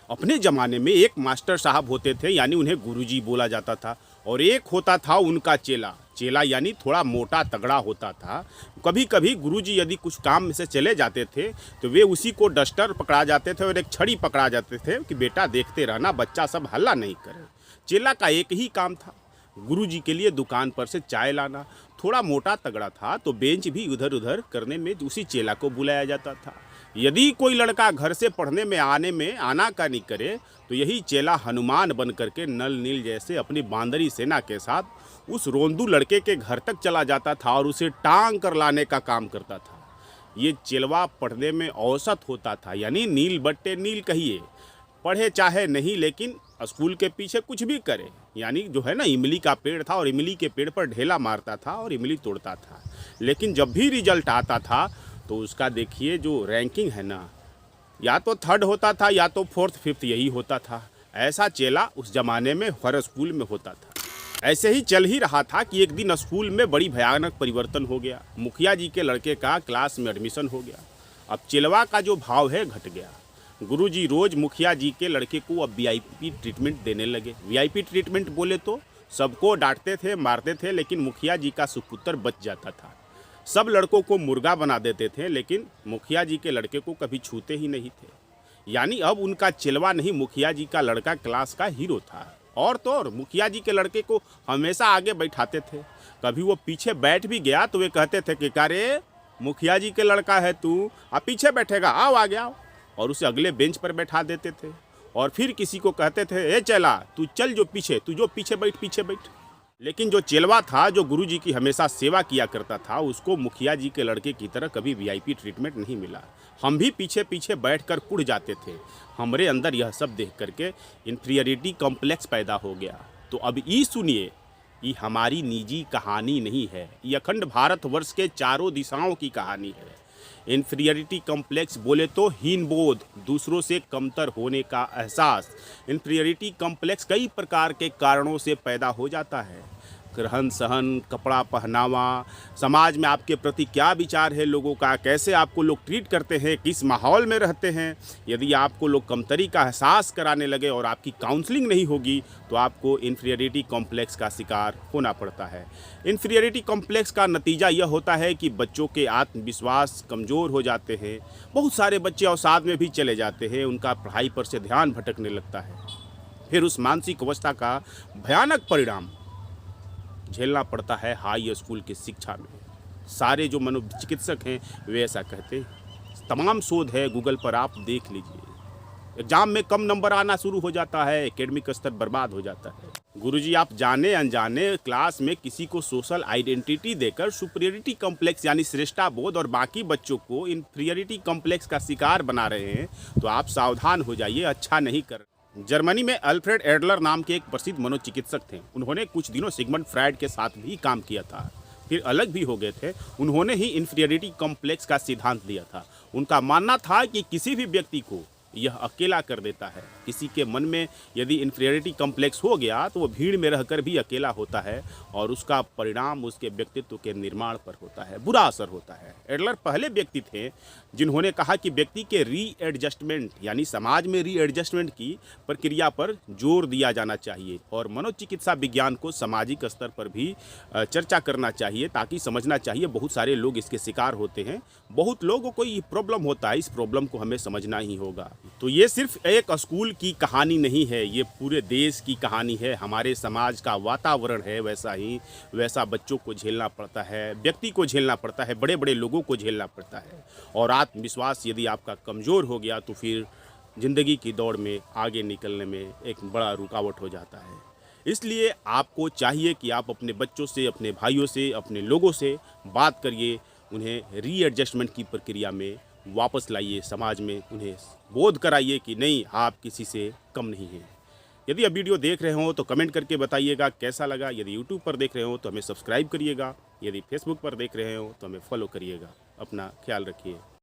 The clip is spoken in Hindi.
अपने ज़माने में एक मास्टर साहब होते थे, यानी उन्हें गुरुजी बोला जाता था, और एक होता था उनका चेला। चेला यानी थोड़ा मोटा तगड़ा होता था। कभी कभी गुरुजी यदि कुछ काम में से चले जाते थे तो वे उसी को डस्टर पकड़ा जाते थे और एक छड़ी पकड़ा जाते थे कि बेटा देखते रहना, बच्चा सब हल्ला नहीं करे। चेला का एक ही काम था, गुरुजी के लिए दुकान पर से चाय लाना। थोड़ा मोटा तगड़ा था तो बेंच भी उधर उधर करने में उसी चेला को बुलाया जाता था। यदि कोई लड़का घर से पढ़ने में आनाकानी करे तो यही चेला हनुमान बन करके नल नील जैसे अपनी बांदरी सेना के साथ उस रोंदू लड़के के घर तक चला जाता था और उसे टांग कर लाने का काम करता था। ये चेलवा पढ़ने में औसत होता था, यानी नील बट्टे नील कहिए, पढ़े चाहे नहीं लेकिन स्कूल के पीछे कुछ भी करे। यानी जो है ना, इमली का पेड़ था और इमली के पेड़ पर ढेला मारता था और इमली तोड़ता था। लेकिन जब भी रिजल्ट आता था तो उसका देखिए जो रैंकिंग है ना, या तो थर्ड होता था या तो फोर्थ फिफ्थ, यही होता था। ऐसा चेला उस ज़माने में हर स्कूल में होता था। ऐसे ही चल ही रहा था कि एक दिन स्कूल में बड़ी भयानक परिवर्तन हो गया। मुखिया जी के लड़के का क्लास में एडमिशन हो गया। अब चेलवा का जो भाव है घट गया। गुरुजी रोज मुखिया जी के लड़के को अब वीआईपी ट्रीटमेंट देने लगे। वीआईपी ट्रीटमेंट बोले तो सबको डांटते थे, मारते थे, लेकिन मुखिया जी का सुपुत्र बच जाता था। सब लड़कों को मुर्गा बना देते थे, लेकिन मुखिया जी के लड़के को कभी छूते ही नहीं थे। यानी अब उनका चिलवा नहीं, मुखिया जी का लड़का क्लास का हीरो था। और तो और मुखिया जी के लड़के को हमेशा आगे बैठाते थे। कभी वो पीछे बैठ भी गया तो वे कहते थे कि अरे मुखिया जी के लड़का है तू, अब पीछे बैठेगा, आओ आगे आओ, और उसे अगले बेंच पर बैठा देते थे। और फिर किसी को कहते थे ए चला तू चल, जो पीछे तू जो पीछे बैठ, पीछे बैठ। लेकिन जो चेलवा था, जो गुरुजी की हमेशा सेवा किया करता था, उसको मुखिया जी के लड़के की तरह कभी वीआईपी ट्रीटमेंट नहीं मिला। हम भी पीछे पीछे बैठकर कुड़ जाते थे। हमारे अंदर यह सब देख करके इन्फीरियरिटी कॉम्प्लेक्स पैदा हो गया। तो अब ये सुनिए, ये हमारी निजी कहानी नहीं है, ये अखंड भारतवर्ष के चारों दिशाओं की कहानी है। इन्फीरियरिटी कॉम्प्लेक्स बोले तो हीन बोध, दूसरों से कमतर होने का एहसास। इन्फीरियरिटी कॉम्प्लेक्स कई प्रकार के कारणों से पैदा हो जाता है। रहन सहन, कपड़ा पहनावा, समाज में आपके प्रति क्या विचार है लोगों का, कैसे आपको लोग ट्रीट करते हैं, किस माहौल में रहते हैं। यदि आपको लोग कमतरी का एहसास कराने लगे और आपकी काउंसलिंग नहीं होगी तो आपको इन्फीरियरिटी कॉम्प्लेक्स का शिकार होना पड़ता है। इन्फीरियरिटी कॉम्प्लेक्स का नतीजा यह होता है कि बच्चों के आत्मविश्वास कमज़ोर हो जाते हैं। बहुत सारे बच्चे अवसाद में भी चले जाते हैं, उनका पढ़ाई पर से ध्यान भटकने लगता है। फिर उस मानसिक अवस्था का भयानक परिणाम झेलना पड़ता है हाई स्कूल की शिक्षा में। सारे जो मनोचिकित्सक हैं वे ऐसा कहते हैं। तमाम शोध है, गूगल पर आप देख लीजिए। एग्जाम में कम नंबर आना शुरू हो जाता है, एकेडमिक स्तर बर्बाद हो जाता है। गुरुजी आप जाने अनजाने क्लास में किसी को सोशल आइडेंटिटी देकर सुपीरियरिटी कॉम्प्लेक्स यानी श्रेष्ठता बोध और बाकी बच्चों को इन्फीरियरिटी कॉम्प्लेक्स का शिकार बना रहे हैं, तो आप सावधान हो जाइए, अच्छा नहीं कर। जर्मनी में अल्फ्रेड एडलर नाम के एक प्रसिद्ध मनोचिकित्सक थे। उन्होंने कुछ दिनों सिगमंड फ्रायड के साथ भी काम किया था, फिर अलग भी हो गए थे। उन्होंने ही इन्फीरियरिटी कॉम्प्लेक्स का सिद्धांत दिया था। उनका मानना था कि किसी भी व्यक्ति को यह अकेला कर देता है। किसी के मन में यदि इन्फीरियरिटी कॉम्प्लेक्स हो गया तो वो भीड़ में रहकर भी अकेला होता है और उसका परिणाम उसके व्यक्तित्व के निर्माण पर होता है, बुरा असर होता है। एडलर पहले व्यक्ति थे जिन्होंने कहा कि व्यक्ति के रीएडजस्टमेंट यानी समाज में रीएडजस्टमेंट की प्रक्रिया पर जोर दिया जाना चाहिए और मनोचिकित्सा विज्ञान को सामाजिक स्तर पर भी चर्चा करना चाहिए, ताकि समझना चाहिए बहुत सारे लोग इसके शिकार होते हैं। बहुत लोगों को ये प्रॉब्लम होता है, इस प्रॉब्लम को हमें समझना ही होगा। तो ये सिर्फ एक स्कूल की कहानी नहीं है, ये पूरे देश की कहानी है। हमारे समाज का वातावरण है वैसा बच्चों को झेलना पड़ता है, व्यक्ति को झेलना पड़ता है, बड़े बड़े लोगों को झेलना पड़ता है। और आत्मविश्वास यदि आपका कमज़ोर हो गया तो फिर ज़िंदगी की दौड़ में आगे निकलने में एक बड़ा रुकावट हो जाता है। इसलिए आपको चाहिए कि आप अपने बच्चों से, अपने भाइयों से, अपने लोगों से बात करिए, उन्हें रीएडजस्टमेंट की प्रक्रिया में वापस लाइए, समाज में उन्हें बोध कराइए कि नहीं, आप किसी से कम नहीं हैं। यदि आप वीडियो देख रहे हो तो कमेंट करके बताइएगा कैसा लगा। यदि यूट्यूब पर देख रहे हो तो हमें सब्सक्राइब करिएगा। यदि फेसबुक पर देख रहे हो तो हमें फॉलो करिएगा। अपना ख्याल रखिए।